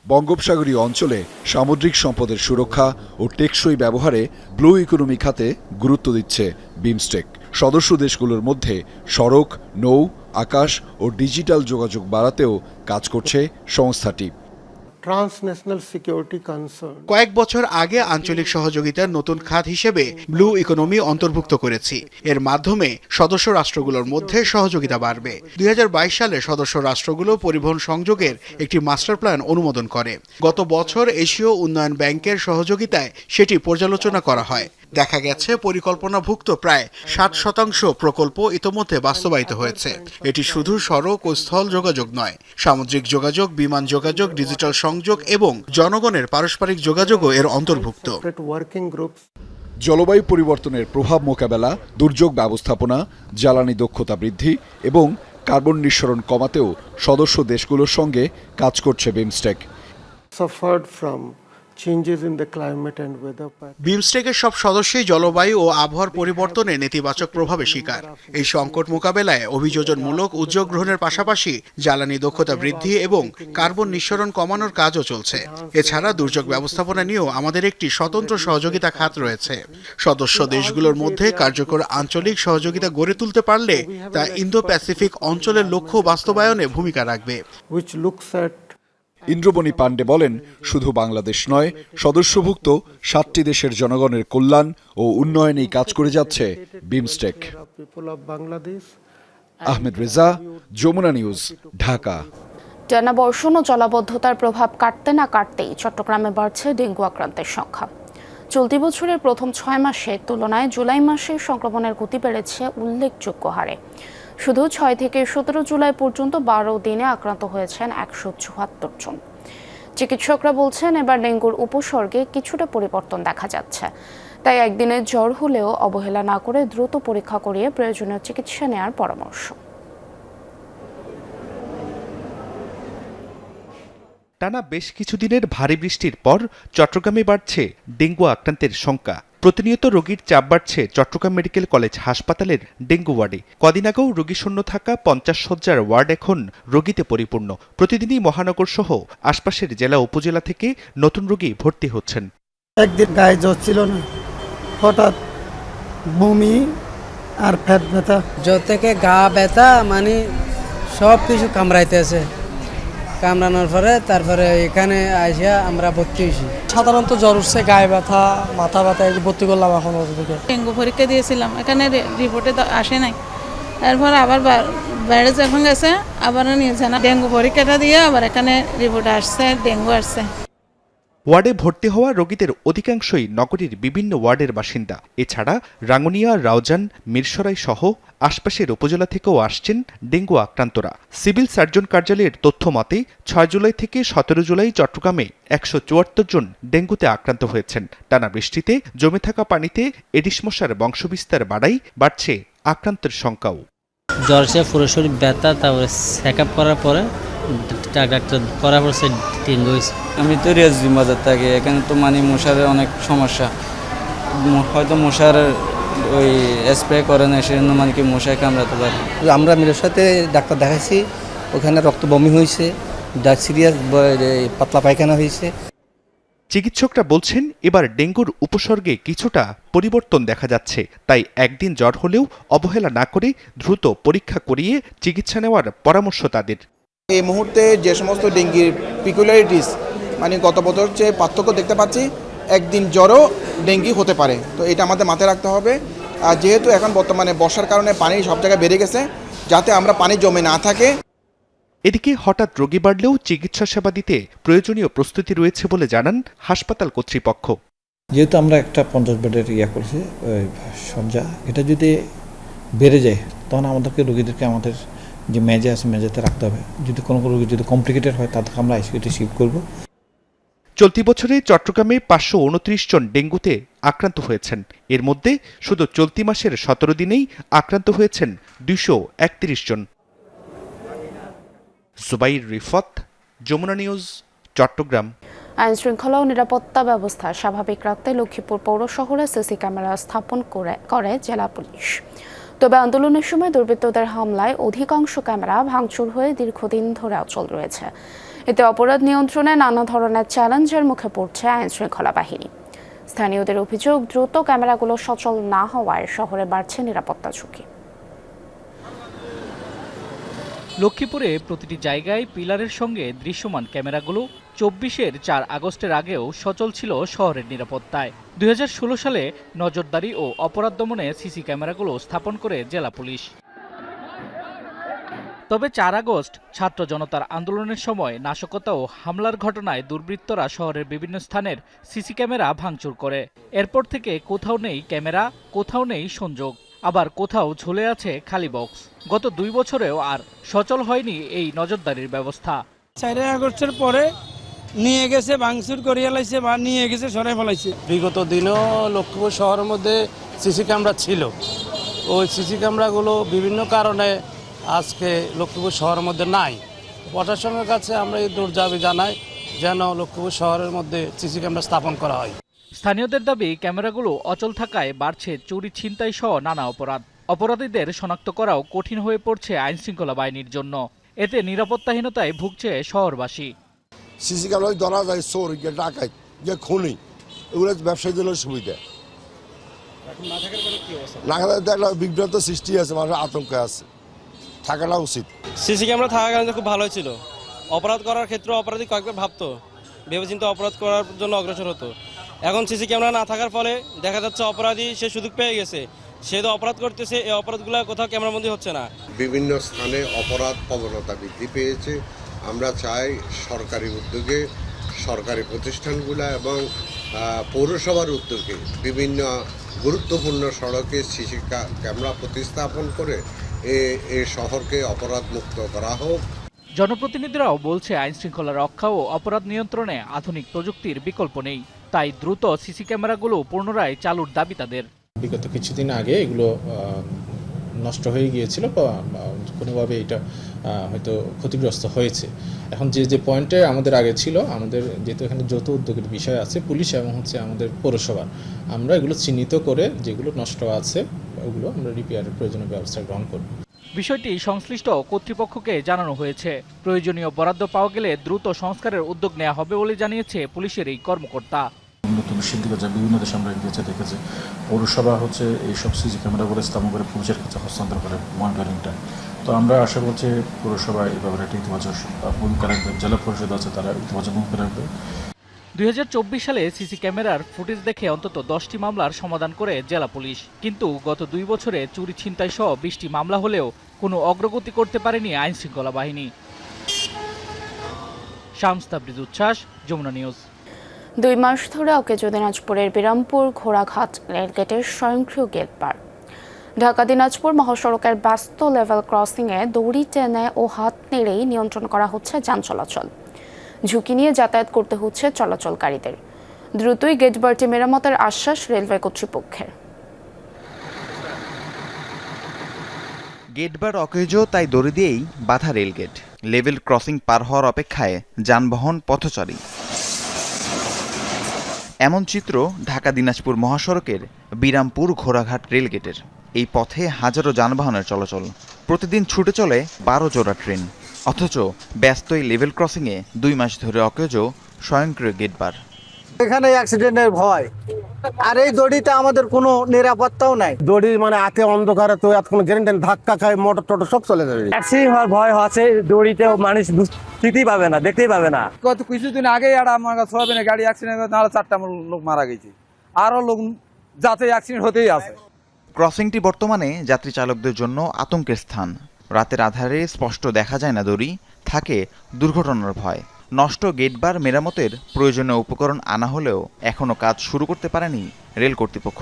বঙ্গোপসাগরীয় অঞ্চলে সামুদ্রিক সম্পদের সুরক্ষা ও টেকসই ব্যবহারে ব্লু ইকোনমি খাতে গুরুত্ব দিচ্ছে বিমস্টেক। সদস্য দেশগুলোর মধ্যে সড়ক, নৌ, আকাশ ও ডিজিটাল যোগাযোগ বাড়াতেও কাজ করছে সংস্থাটি। কয়েক বছর আগে আঞ্চলিক সহযোগিতার নতুন খাত হিসেবে ব্লু ইকোনমি অন্তর্ভুক্ত করেছি। এর মাধ্যমে সদস্য রাষ্ট্রগুলোর মধ্যে সহযোগিতা বাড়বে। 2022 সালে সদস্য রাষ্ট্রগুলো পরিবহন সংযোগের একটি মাস্টার প্ল্যান অনুমোদন করে। গত বছর এশীয় উন্নয়ন ব্যাংকের সহযোগিতায় সেটি পর্যালোচনা করা হয়। দেখা গেছে পরিকল্পনাভুক্ত প্রায় 60% প্রকল্প ইতোমধ্যে বাস্তবায়িত হয়েছে। এটি শুধু সড়ক ও স্থল যোগাযোগ নয়, সামুদ্রিক যোগাযোগ, বিমান যোগাযোগ, ডিজিটাল সংযোগ এবং জনগণের পারস্পরিক যোগাযোগও এর অন্তর্ভুক্ত। জলবায়ু পরিবর্তনের প্রভাব মোকাবেলা, দুর্যোগ ব্যবস্থাপনা, জ্বালানি দক্ষতা বৃদ্ধি এবং কার্বন নিঃসরণ কমাতেও সদস্য দেশগুলোর সঙ্গে কাজ করছে বিমস্টেক। বিমস্টেকের সব সদস্যই জলবায়ু ও আবহাওয়ার পরিবর্তনের নেতিবাচক প্রভাবে শিকার। এই সংকট মোকাবেলায় অভিযোজনমূলক উদ্যোগ গ্রহণের পাশাপাশি জ্বালানি দক্ষতা বৃদ্ধি এবং কার্বন নিঃসরণ কমানোর কাজও চলছে। এছাড়া দুর্যোগ ব্যবস্থাপনা নিয়েও আমাদের একটি স্বতন্ত্র সহযোগিতা খাত রয়েছে। সদস্য দেশগুলোর মধ্যে কার্যকর আঞ্চলিক সহযোগিতা গড়ে তুলতে পারলে তা ইন্দো প্যাসিফিক অঞ্চলের লক্ষ্য বাস্তবায়নে ভূমিকা রাখবে। ইন্দ্রমণি পান্ডে বলেন, শুধু বাংলাদেশ নয়, সদস্যভুক্ত 7টি দেশের জনগণের কল্যাণ ও উন্নয়নেই কাজ করে যাচ্ছে বিমস্টেক। আহমেদ রেজা, যমুনা নিউজ, ঢাকা। টানা বর্ষণ ও জলাবদ্ধতার প্রভাব কাটতে না কাটতেই চট্টগ্রামে বাড়ছে ডেঙ্গু আক্রান্তের সংখ্যা। চলতি বছরের প্রথম 6 মাসের তুলনায় জুলাই মাসে সংক্রমণের গতি বেড়েছে উল্লেখযোগ্য হারে। শুধু 6 থেকে 17 জুলাই পর্যন্ত 12 দিনে আক্রান্ত হয়েছেন 174 জন। চিকিৎসকরা বলছেন, এবার ডেঙ্গুর উপসর্গে কিছুটা পরিবর্তন দেখা যাচ্ছে। তাই একদিনে জ্বর হলেও অবহেলা না করে দ্রুত পরীক্ষা করিয়ে প্রয়োজনীয় চিকিৎসা নেওয়ার পরামর্শ। টানা বেশ কিছুদিনের ভারী বৃষ্টির পর চট্টগ্রামে বাড়ছে ডেঙ্গু আক্রান্তের সংখ্যা। প্রতিনিয়ত রোগীর চাপ বাড়ছে চট্টগ্রাম মেডিকেল কলেজ হাসপাতালের ডেঙ্গু ওয়ার্ডে। কদিন আগেও রোগী শূন্য থাকা 50 শয্যার ওয়ার্ড এখন রোগীতে পরিপূর্ণ। প্রতিদিনই মহানগর সহ আশপাশের জেলা উপজেলা থেকে নতুন রোগী ভর্তি হচ্ছেন। একদিন গায়ে জ্বর ছিল না, হঠাৎ বমি আর পেট ব্যথা। জ্বর থেকে গা ব্যথা মানে সব কিছু কামড়াইতেছে। কামড়ানোর পরে তারপরে এখানে আইসা আমরা ভর্তি হয়েছি। সাধারণত জ্বর উঠছে, গায়ে ব্যথা, মাথা ব্যথা, ভর্তি করলাম এখন ওদিকে। ডেঙ্গু পরীক্ষা দিয়েছিলাম, এখানে রিপোর্টে আসে নাই। এরপর আবার বাইরে যখন গেছে আবার নিয়েছে না, ডেঙ্গু পরীক্ষাটা দিয়ে আবার এখানে রিপোর্ট আসছে ডেঙ্গু আসছে। ওয়ার্ডে ভর্তি হওয়া রোগীদের অধিকাংশই নগরীর বিভিন্ন ওয়ার্ডের বাসিন্দা। এছাড়া রাঙ্গুনিয়া, রাউজান, মিরসরাই সহ আশপাশের উপজেলা থেকেও আসছেন ডেঙ্গু আক্রান্তরা। সিভিল সার্জন কার্যালয়ের তথ্য মতে 6 জুলাই থেকে 17 জুলাই চট্টগ্রামে 174 জন ডেঙ্গুতে আক্রান্ত হয়েছেন। টানা বৃষ্টিতে জমে থাকা পানিতে এডিস মশার বংশবিস্তার বাড়াই বাড়ছে আক্রান্তের সংখ্যাও। জ্বর সে পুরো শরীর ব্যথা, তারপরে চেক আপ করার পরে ডাক্তার করার পর ডেঙ্গু হয়েছে। আমি তো রিয়াজুদ্দিন বাজার থাকি, এখানে তো মানে মশার অনেক সমস্যা, হয়তো মশার ওই স্প্রে করে না, সেজন্য মানে কি মশায় কামড়াতে পারে। আমরা মেয়ের সাথে ডাক্তার দেখাইছি, ওখানে রক্ত বমি হয়েছে, সিরিয়াস পাতলা পায়খানা হয়েছে। চিকিৎসকরা বলছেন এবার ডেঙ্গুর উপসর্গে কিছুটা পরিবর্তন দেখা যাচ্ছে, তাই একদিন জ্বর হলেও অবহেলা না করে দ্রুত পরীক্ষা করিয়ে চিকিৎসা নেওয়ার পরামর্শ তাদের। এই মুহূর্তে যে সমস্ত ডেঙ্গির পিকুলারিটিস মানে গত বছর চেয়ে পার্থক্য দেখতে পাচ্ছি, একদিন জ্বরও ডেঙ্গি হতে পারে, তো এটা আমাদের মাথায় রাখতে হবে। আর যেহেতু এখন বর্তমানে বর্ষার কারণে পানি সব জায়গায় বেড়ে গেছে, যাতে আমরা পানি জমে না থাকে। এদিকে হঠাৎ রোগী বাড়লেও চিকিৎসা সেবা দিতে প্রয়োজনীয় প্রস্তুতি রয়েছে বলে জানান হাসপাতাল কর্তৃপক্ষ। যেহেতু আমরা একটা 50 বেডের করছি শয্যা, এটা যদি বেড়ে যায় তখন আমাদেরকে রোগীদেরকে আমাদের যে মেজে আছে মেঝেতে রাখতে হবে। যদি কোনো রোগী যদি কমপ্লিকেটেড হয় তাদেরকে আমরা আইসিইউতে শিফট করব। চলতি বছরে চট্টগ্রামে 529 জন ডেঙ্গুতে আক্রান্ত হয়েছেন। এর মধ্যে শুধু চলতি মাসের 17 দিনেই আক্রান্ত হয়েছেন 231 জন। সুবাইর রিফাত, যমুনা নিউজ, চট্টগ্রাম। আইন শৃঙ্খলা ও নিরাপত্তা ব্যবস্থা স্বাভাবিক রাখতে লক্ষ্মীপুর পৌর শহরে সিসি ক্যামেরা স্থাপন করে জেলা পুলিশ। তবে আন্দোলনের সময় দুর্বৃত্তদের হামলায় অধিকাংশ ক্যামেরা ভাঙচুর হয়ে দীর্ঘদিন ধরে অচল রয়েছে। এতে অপরাধ নিয়ন্ত্রণে নানা ধরনের চ্যালেঞ্জের মুখে পড়ছে আইন শৃঙ্খলা বাহিনী। স্থানীয়দের অভিযোগ, দ্রুত ক্যামেরাগুলো সচল না হওয়ায় শহরে বাড়ছে নিরাপত্তা ঝুঁকি। লক্ষ্মীপুরে প্রতিটি জায়গায় পিলারের সঙ্গে দৃশ্যমান ক্যামেরাগুলো 24-এর 4 আগস্টের আগেও সচল ছিল শহরের নিরাপত্তায়। 2016 সালে নজরদারি ও অপরাধ দমনে সিসি ক্যামেরাগুলো স্থাপন করে জেলা পুলিশ। তবে 4 আগস্ট ছাত্র জনতার আন্দোলনের সময় নাশকতা ও হামলার ঘটনায় দুর্বৃত্তরা শহরের বিভিন্ন স্থানের সিসি ক্যামেরা ভাঙচুর করে। এরপর থেকে কোথাও নেই ক্যামেরা, কোথাও নেই সংযোগ, আবার কোথাও ঝুলে আছে খালি বক্স। গত 2 বছরেও আর সচল হয়নি এই নজরদারির ব্যবস্থা। 4 আগস্টের পরে নিয়ে গেছে, ভাঙচুর করিয়া লাইছে বা নিয়ে গেছে সরাই ফেলাইছে। বিগত দিনও লক্ষ্মীপুর শহরের মধ্যে সিসি ক্যামেরা ছিল, ওই সিসি ক্যামেরাগুলো বিভিন্ন কারণে আজকে লক্ষ্মীপুর শহরের মধ্যে নাই। প্রশাসনের কাছে আমরা এই দাবি জানাই যেন লক্ষ্মীপুর শহরের মধ্যে সিসি ক্যামেরা স্থাপন করা হয়। স্থানীয়দের দাবি, ক্যামেরাগুলো অচল থাকায় বাড়ছে চুরি, ছিনতাই সহ নানা অপরাধ। অপরাধীদের শনাক্ত করাও কঠিন হয়ে পড়ছে আইন শৃঙ্খলা বাহিনীর জন্য। এতে নিরাপত্তাহীনতায় ভুগছে শহরবাসী। সিসি ক্যামেরায় ধরা যায় চোর, ডাকাত, যে খুনি, এগুলো ব্যবসায়ীদের সুবিধা। না থাকলে একটা বিভ্রান্ত সৃষ্টি আছে, মানুষের আতঙ্ক আছে, থাকাটা উচিত। সিসি ক্যামেরা থাকার কারণে খুব ভালো ছিল। অপরাধ করার ক্ষেত্রে অপরাধী কয়েকবার ভাবতো, ভেবেচিন্তে অপরাধ করার জন্য অগ্রসর হতো। এখন সিসি ক্যামেরা না থাকার ফলে দেখা যাচ্ছে অপরাধী সে সুযোগ পেয়ে গেছে, সে তো অপরাধ করতেছে, এই অপরাধগুলো কোথাও ক্যামেরাবন্দি হচ্ছে না। বিভিন্ন স্থানে অপরাধ প্রবণতা বৃদ্ধি পেয়েছে। আমরা চাই সরকারি উদ্যোগে, সরকারি প্রতিষ্ঠানগুলো এবং পৌরসভার উদ্যোগে বিভিন্ন গুরুত্বপূর্ণ সড়কে সিসি ক্যামেরা প্রতিস্থাপন করে এই শহরকে অপরাধ মুক্ত করা হোক। জনপ্রতিনিধিরাও বলছে, আইন শৃঙ্খলা রক্ষা ও অপরাধ নিয়ন্ত্রণে আধুনিক প্রযুক্তির বিকল্প নেই, তাই দ্রুত সিসি ক্যামেরাগুলো পুনরায় চালুর দাবি তাদের। বিগত কিছুদিন আগে এগুলো নষ্ট হয়ে গিয়েছিল, কোনোভাবে এটা হয়তো ক্ষতিগ্রস্ত হয়েছে। এখন যে পয়েন্টে আমাদের আগে ছিল, আমাদের যেহেতু এখানে যৌথ উদ্যোগের বিষয় আছে, পুলিশ এবং আমাদের পৌরসভা, আমরা এগুলো চিহ্নিত করে যেগুলো নষ্ট আছে ওগুলো আমরা রিপেয়ারের প্রয়োজনীয় ব্যবস্থা গ্রহণ করব। বিষয়টি সংশ্লিষ্ট কর্তৃপক্ষকে জানানো হয়েছে। প্রয়োজনীয় বরাদ্দ পাওয়া গেলে দ্রুত সংস্কারের উদ্যোগ নেওয়া হবে বলে জানিয়েছে পুলিশের এই কর্মকর্তা। নতুন সিদ্ধিবাজার বিভিন্ন দেশে আমরা গিয়েছে দেখেছি, পৌরসভা এইসব সিসি ক্যামেরাগুলো স্থাপন করে পুলিশের কাছে হস্তান্তর করে মনিটরিংটা। তো আমরা আশা করছি পৌরসভা এই ব্যাপারে একটা ইতিবাচক ভূমিকা রাখবে, জেলা পরিষদ আছে তারা ইতিবাচক ভূমিকা রাখবে। 2024 সালে সিসি ক্যামেরার ফুটেজ দেখে অন্তত 10টি মামলার সমাধান করে জেলা পুলিশ, কিন্তু গত 2 বছরে চুরি ছিনতাই সহ 20টি মামলা হলেও কোনো অগ্রগতি করতে পারেনি আইন শৃঙ্খলা বাহিনী। শামস তাবরিজ উচ্ছ্বাস, যমুনা নিউজ। 2 মাস ধরে অকেজো দিনাজপুরের বিরামপুর ঘোড়াঘাট রেলগেটের স্বয়ংক্রিয় গেট পার। ঢাকা দিনাজপুর মহাসড়কের ব্যস্ত লেভেল ক্রসিংয়ে দড়ি টেনে ও হাত নেড়েই নিয়ন্ত্রণ করা হচ্ছে যান চলাচল। ঝুঁকি নিয়ে যাতায়াত করতে হচ্ছে চলাচলকারীদের। দ্রুতই গেট বারটি মেরামতের আশ্বাস রেলওয়ে কর্তৃপক্ষের। গেট বার অকেজো, তাই দড়ি দিয়েই বাধা রেলগেট। লেভেল ক্রসিং পার হওয়ার অপেক্ষায় যানবাহন পথচারী। এমন চিত্র ঢাকা দিনাজপুর মহাসড়কের বিরামপুর ঘোড়াঘাট রেলগেটের। এই পথে হাজারো যানবাহনের চলাচল। প্রতিদিন ছুটে চলে 12 জোড়া ট্রেন, অথচ ব্যস্ত এই লেভেল ক্রসিংয়ে 2 মাস ধরে অকেজো স্বয়ংক্রিয় গেট বার। এখানে অ্যাক্সিডেন্টের ভয়, আর এই দড়িতে আমাদের কোনো নিরাপত্তাও নাই। দড়ি হাতে অন্ধকারে তো এত কোনো গ্যারেন্টি, ধাক্কা খায় মোটর টোটর সব চলে যাবে। অ্যাক্সিডেন্ট হওয়ার ভয় আছে, দড়িতে মানুষ দেখতেই পাবে না, দেখতেই পাবে না। গত কিছুদিন আগে আমার সোয়াবিনের গাড়ি অ্যাক্সিডেন্ট নাহলে 4টা লোক মারা গেছে, আরো লোক যাতে অ্যাক্সিডেন্ট হতেই আছে। ক্রসিংটি বর্তমানে যাত্রী চালকদের জন্য আতঙ্কের স্থান। রাতের আধারে স্পষ্ট দেখা যায় না দড়ি, থাকে দুর্ঘটনার ভয়। নষ্ট গেটবার মেরামতের প্রয়োজনীয় উপকরণ আনা হলেও এখনো কাজ শুরু করতে পারেনি রেল কর্তৃপক্ষ।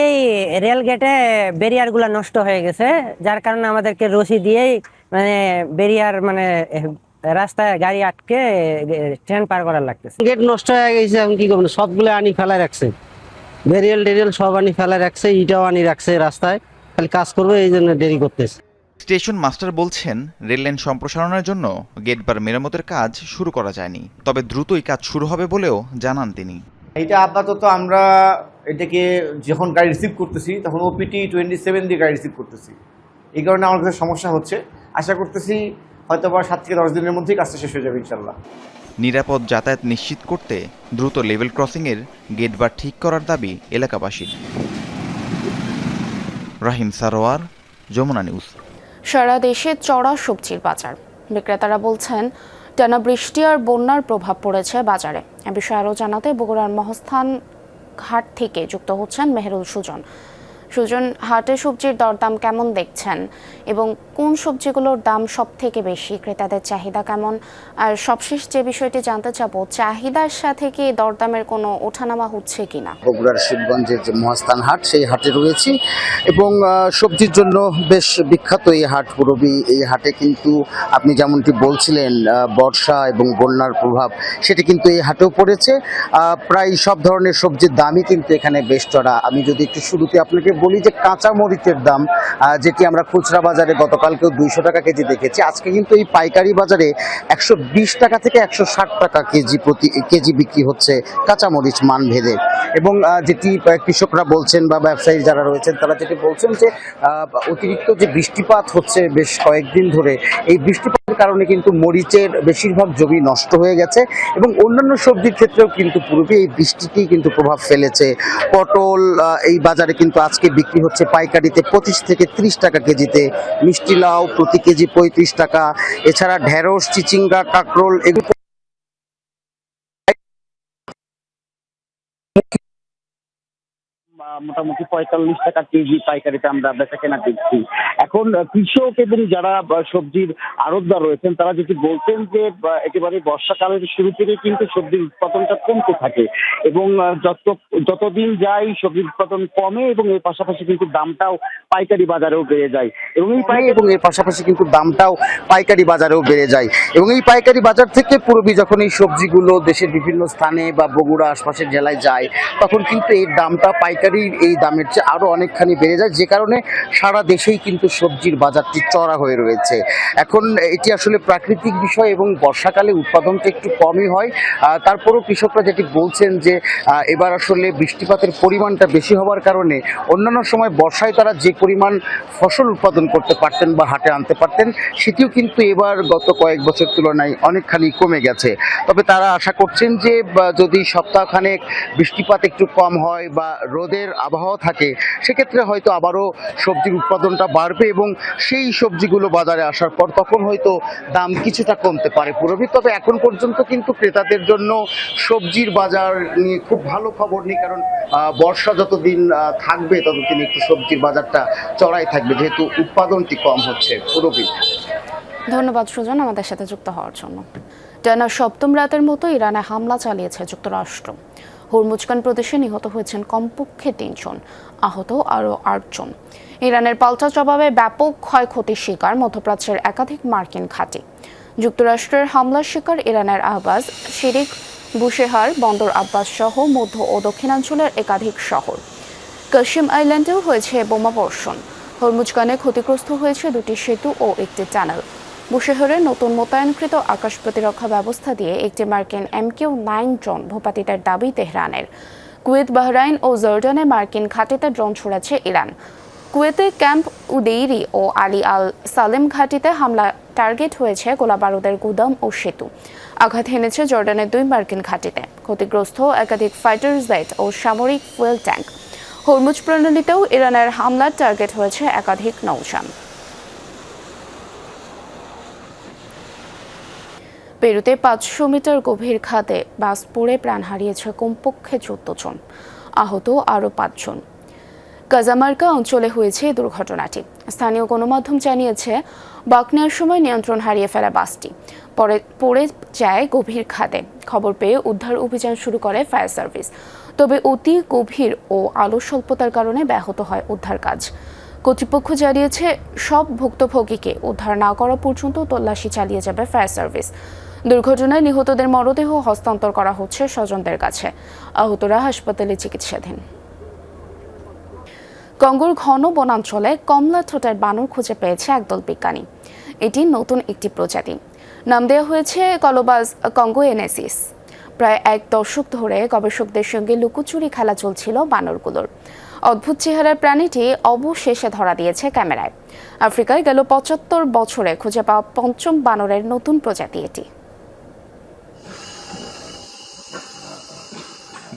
এই রেল গেটে ব্যারিয়ারগুলো নষ্ট হয়ে গেছে, যার কারণে আমাদেরকে রশি দিয়েই ব্যারিয়ার রাস্তায় গাড়ি আটকে ট্রেন পার করার লাগতেছে। গেট নষ্ট হয়ে গেছে, এখন কি করবেন, সবগুলো আনি ফেলায় রাখছে, ব্যারিয়াল টেরিয়াল সব আনি ফেলায় রাখছে, ইটাও আনি রাখছে, রাস্তায় খালি কাজ করবে, এই জন্য দেরি করতেছে। স্টেশন মাস্টার বলছেন, রেল লাইন সম্প্রসারণের জন্য গেটবার মেরামতের কাজ শুরু করা যায়নি, তবে দ্রুতই কাজ শুরু হবে বলেও জানান তিনি। এটা আপাতত আমরা এটাকে যখন গাড়ি রিসিভ করতেছি তখন ওপিটি 27 দিয়ে গাড়ি রিসিভ করতেছি, এই কারণে আমার কাছে সমস্যা হচ্ছে। আশা করতেছি হয়তো 7 থেকে 10 দিনের মধ্যেই কাজটা শেষ হয়ে যাবে ইনশাল্লাহ। নিরাপদ যাতায়াত নিশ্চিত করতে দ্রুত লেভেল ক্রসিংয়ের গেটবার ঠিক করার দাবি এলাকাবাসীর। রাহিম সারোয়ার, যমুনা নিউজ। সারা দেশে চড়া সবজির বাজার। বিক্রেতারা বলছেন টানা বৃষ্টি আর বন্যার প্রভাব পড়েছে বাজারে। এ বিষয়ে আরও জানাতে বগুড়ার মহস্থান ঘাট থেকে যুক্ত হচ্ছেন মেহেরুল সুজন। সুজন, হাটে সবজির দরদাম কেমন দেখছেন এবং কোন সবজিগুলোর দাম সব থেকে বেশি, ক্রেতাদের চাহিদা কেমন? আর সবশেষ যে বিষয়টি জানতে চাবো, চাহিদার সাথে কি দরদামের কোনো ওঠানামা হচ্ছে কিনা? বগুড়ার শিবগঞ্জের যে মহাস্থান হাট, সেই হাটে রয়েছি এবং সবজির জন্য বেশ বিখ্যাত এই হাট পুরবী। এই হাটে কিন্তু আপনি যেমনটি বলছিলেন বর্ষা এবং বন্যার প্রভাব, সেটি কিন্তু এই হাটেও পড়েছে। প্রায় সব ধরনের সবজির দামই কিন্তু এখানে বেশ চড়া। আমি যদি একটু শুরুতে আপনাকে বলি যে কাঁচা মরিচের দাম, যেটি আমরা খুচরা বাজারে গতকালকেও 200 টাকা কেজি দেখেছি, আজকে কিন্তু এই পাইকারি বাজারে 120 টাকা থেকে 160 টাকা কেজি বিক্রি হচ্ছে কাঁচা মরিচ মান ভেদে। এবং যেটি কৃষকরা বলছেন বা ব্যবসায়ী যারা রয়েছেন তারা যেটি বলছেন যে অতিরিক্ত যে বৃষ্টিপাত হচ্ছে বেশ কয়েকদিন ধরে, এই বৃষ্টিপাতের কারণে কিন্তু মরিচের বেশিরভাগ জমি নষ্ট হয়ে গেছে এবং অন্যান্য সবজির ক্ষেত্রেও কিন্তু পুরোপুরি এই বৃষ্টিটি কিন্তু প্রভাব ফেলেছে। পটল এই বাজারে কিন্তু আজকে বিক্রি হচ্ছে পাইকারিতে 25 থেকে 30 টাকা কেজিতে, মিষ্টি লাউ প্রতি কেজি 35 টাকা, এছাড়া ঢেঁড়স, চিচিঙ্গা, কাঁকরোল এগুলো মোটামুটি 45 টাকা কেজি পাইকারিতে আমরা বেচা কেনা দেখছি। এখন কৃষক এবং যারা সবজির আড়তদার রয়েছেন তারা যেটি বলছেন যে একেবারে বর্ষাকালের শুরু থেকে কিন্তু সবজির উৎপাদনটা কমতে থাকে এবং যতদিন যায় সবজির উৎপাদন কমে এবং এর পাশাপাশি কিন্তু দামটাও পাইকারি বাজারেও বেড়ে যায় এবং এর পাশাপাশি কিন্তু দামটাও পাইকারি বাজারেও বেড়ে যায় এবং এই পাইকারি বাজার থেকে পুরবী যখন এই সবজিগুলো দেশের বিভিন্ন স্থানে বা বগুড়া আশপাশের জেলায় যায়, তখন কিন্তু এই দামটা পাইকারি সরাসরি এই দামের চেয়ে আরও অনেকখানি বেড়ে যায়, যে কারণে সারা দেশেই কিন্তু সবজির বাজারটি চড়া হয়ে রয়েছে। এখন এটি আসলে প্রাকৃতিক বিষয় এবং বর্ষাকালে উৎপাদনটা একটু কমই হয়। তারপরও কৃষকরা যেটি বলছেন যে এবার আসলে বৃষ্টিপাতের পরিমাণটা বেশি হওয়ার কারণে অন্যান্য সময় বর্ষায় তারা যে পরিমাণ ফসল উৎপাদন করতে পারতেন বা হাটে আনতে পারতেন, সেটিও কিন্তু এবার গত কয়েক বছর তুলনায় অনেকখানি কমে গেছে। তবে তারা আশা করছেন যে যদি সপ্তাহখানেক বৃষ্টিপাত একটু কম হয় বা রোদের আবহাওয়া থাকে, সেক্ষেত্রে হয়তো আবারও সবজির উৎপাদনটা বাড়বে এবং সেই সবজিগুলো বাজারে আসার পর তখন হয়তো দাম কিছুটা কমতে পারে পুরোপুরি। তবে এখন পর্যন্ত কিন্তু ক্রেতাদের জন্য সবজির বাজার নিয়ে খুব ভালো খবর নেই, কারণ বর্ষা যতদিন থাকবে ততদিন একটু সবজির বাজারটা চড়াই থাকবে, যেহেতু উৎপাদনটি কম হচ্ছে পুরোপুরি। ধন্যবাদ সুজন আমাদের সাথে যুক্ত হওয়ার জন্য। টানা সপ্তম রাতের মতো ইরানে হামলা চালিয়েছে যুক্তরাষ্ট্র। হরমুজগান প্রদেশে নিহত হয়েছেন কমপক্ষে 3 জন, আহত আরও 8 জন। ইরানের পাল্টা জবাবে ব্যাপক ক্ষয়ক্ষতির শিকার মধ্যপ্রাচ্যের একাধিক মার্কিন ঘাঁটি। যুক্তরাষ্ট্রের হামলার শিকার ইরানের আহবাজ, শিরিক, বুশেহার, বন্দর আব্বাস সহ মধ্য ও দক্ষিণাঞ্চলের একাধিক শহর। কাশিম আইল্যান্ডেও হয়েছে বোমাবর্ষণ। হরমুজগানে ক্ষতিগ্রস্ত হয়েছে 2টি সেতু ও একটি টানেল। বুশেহরে নতুন মোতায়েনকৃত আকাশ প্রতিরক্ষা ব্যবস্থা দিয়ে একটি মার্কিন MQ-9 ড্রোন ভূপাতিতের দাবি তেহরানের। কুয়েত, বাহরাইন ও জর্ডানে মার্কিন ঘাঁটিতে ড্রোন ছুড়েছে ইরান। কুয়েতে ক্যাম্প উদেইরি ও আলী আল সালেম ঘাঁটিতে হামলা টার্গেট হয়েছে গোলাবারুদের গুদাম ও সেতু। আঘাত হেনেছে জর্ডানের 2 মার্কিন ঘাঁটিতে। ক্ষতিগ্রস্ত একাধিক ফাইটার জেট ও সামরিক ফুয়েল ট্যাঙ্ক। হরমুজ প্রণালীতেও ইরানের হামলার টার্গেট হয়েছে একাধিক নৌযান। পেরুতে 500 মিটার গভীর খাদে বাস পড়ে প্রাণ হারিয়েছে কমপক্ষে 14 জন, আহত আরও 5 জন। কাজামার্কা অঞ্চলে হয়েছে এই দুর্ঘটনাটি। স্থানীয় গণমাধ্যম জানিয়েছে বাঁক নেওয়ার সময় নিয়ন্ত্রণ হারিয়ে ফেলা বাসটি পরে পড়ে যায় গভীর খাদে। খবর পেয়ে উদ্ধার অভিযান শুরু করে ফায়ার সার্ভিস। তবে অতি গভীর ও আলো স্বল্পতার কারণে ব্যাহত হয় উদ্ধার কাজ। কর্তৃপক্ষ জানিয়েছে সব ভুক্তভোগীকে উদ্ধার না করা পর্যন্ত তল্লাশি চালিয়ে যাবে ফায়ার সার্ভিস। দুর্ঘটনায় নিহতদের মরদেহ হস্তান্তর করা হচ্ছে স্বজনদের কাছে। আহতরা হাসপাতালে চিকিৎসাধীন। কঙ্গোর ঘন বনাঞ্চলে কমলা ঠোঁটের বানর খুঁজে পেয়েছে একদল বিজ্ঞানী। এটি নতুন একটি প্রজাতি, নাম দেওয়া হয়েছে কলোবাস কঙ্গোয়েনেসিস। প্রায় 1 দশক ধরে গবেষকদের সঙ্গে লুকোচুরি খেলা চলছিল বানরগুলোর। অদ্ভুত চেহারার প্রাণীটি অবশেষে ধরা দিয়েছে ক্যামেরায়। আফ্রিকায় গেল 75 বছরে খুঁজে পাওয়া 5ম বানরের নতুন প্রজাতি এটি।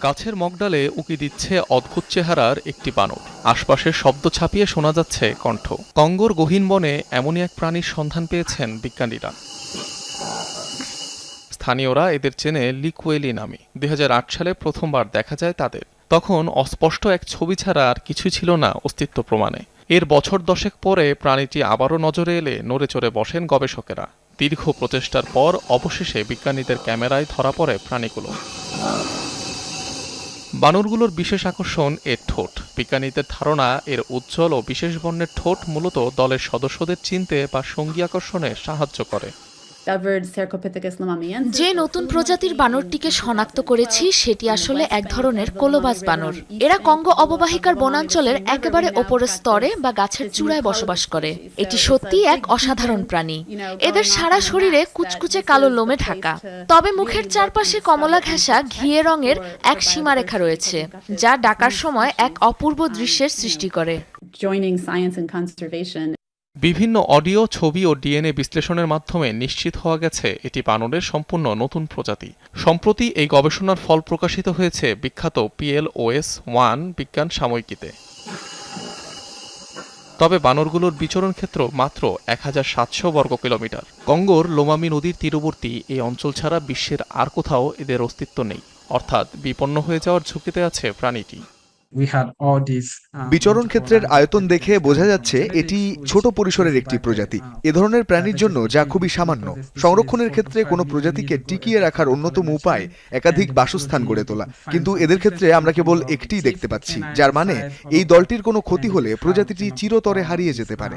গাছের মগডালে উকি দিচ্ছে অদ্ভুত চেহারার একটি বানর। আশপাশের শব্দ ছাপিয়ে শোনা যাচ্ছে কণ্ঠ। কঙ্গোর গহীন বনে এমনই এক প্রাণীর সন্ধান পেয়েছেন বিজ্ঞানীরা। স্থানীয়রা এদের চেনে লিকুয়েলি নামে। 2008 সালে প্রথমবার দেখা যায় তাদের। তখন অস্পষ্ট এক ছবি ছাড়া আর কিছু ছিল না অস্তিত্ব প্রমাণে। এর বছর 10 পরে প্রাণীটি আবারও নজরে এলে নড়ে চড়ে বসেন গবেষকেরা। দীর্ঘ প্রচেষ্টার পর অবশেষে বিজ্ঞানীদের ক্যামেরায় ধরা পড়ে প্রাণীগুলো। বানরগুলোর বিশেষ আকর্ষণ এর ঠোঁট। বিজ্ঞানীদের ধারণা এর উজ্জ্বল ও বিশেষ বর্ণের ঠোঁট মূলত দলের সদস্যদের চিনতে বা সঙ্গী আকর্ষণে সাহায্য করে। যে নতুন প্রজাতির বানরটিকে শনাক্ত করেছি সেটি আসলে এক ধরনের কোলোবাস বানর। এরা কঙ্গো অববাহিকার বনাঞ্চলের একেবারে ওপরের স্তরে বা গাছের চূড়ায় বসবাস করে। এটি সত্যিই এক অসাধারণ প্রাণী। এদের সারা শরীরে কুচকুচে কালো লোমে ঢাকা, তবে মুখের চারপাশে কমলা ঘেঁষা ঘিয়ে রঙের এক সীমারেখা রয়েছে, যা ডাকার সময় এক অপূর্ব দৃশ্যের সৃষ্টি করে। বিভিন্ন অডিও, ছবি ও ডিএনএ বিশ্লেষণের মাধ্যমে নিশ্চিত হওয়া গেছে এটি বানরের সম্পূর্ণ নতুন প্রজাতি। সম্প্রতি এই গবেষণার ফল প্রকাশিত হয়েছে বিখ্যাত PLOS I বিজ্ঞান সাময়িকীতে। তবে বানরগুলোর বিচরণ ক্ষেত্র মাত্র 1700 বর্গ কিলোমিটার। কঙ্গোর লোমামি নদীর তীরবর্তী এই অঞ্চল ছাড়া বিশ্বের আর কোথাও এদের অস্তিত্ব নেই, অর্থাৎ বিপন্ন হয়ে যাওয়ার ঝুঁকিতে আছে প্রাণীটি। বিচরণ ক্ষেত্রের আয়তন দেখে বোঝা যাচ্ছে এটি ছোট পরিসরের একটি প্রজাতি। এ ধরনের প্রাণীর জন্য যা খুবই সামান্য। সংরক্ষণের ক্ষেত্রে কোনো প্রজাতিকে টিকিয়ে রাখার অন্যতম উপায় একাধিক বাসস্থান গড়ে তোলা, কিন্তু এদের ক্ষেত্রে আমরা কেবল একটিই দেখতে পাচ্ছি, যার মানে এই দলটির কোনো ক্ষতি হলে প্রজাতিটি চিরতরে হারিয়ে যেতে পারে।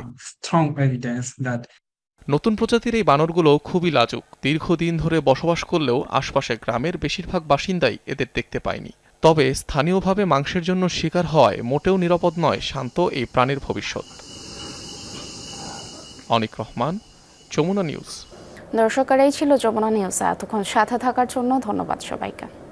নতুন প্রজাতির এই বানরগুলো খুবই লাজুক। দীর্ঘদিন ধরে বসবাস করলেও আশপাশের গ্রামের বেশিরভাগ বাসিন্দাই এদের দেখতে পায়নি। তবে স্থানীয়ভাবে মাংসের জন্য শিকার হওয়ায় মোটেও নিরাপদ নয় শান্ত এই প্রাণীর ভবিষ্যৎ। অনিক রহমান, যমুনা নিউজ। দর্শকেরাই ছিল যমুনা নিউজ। এতক্ষণ সাথে থাকার জন্য ধন্যবাদ সবাইকে।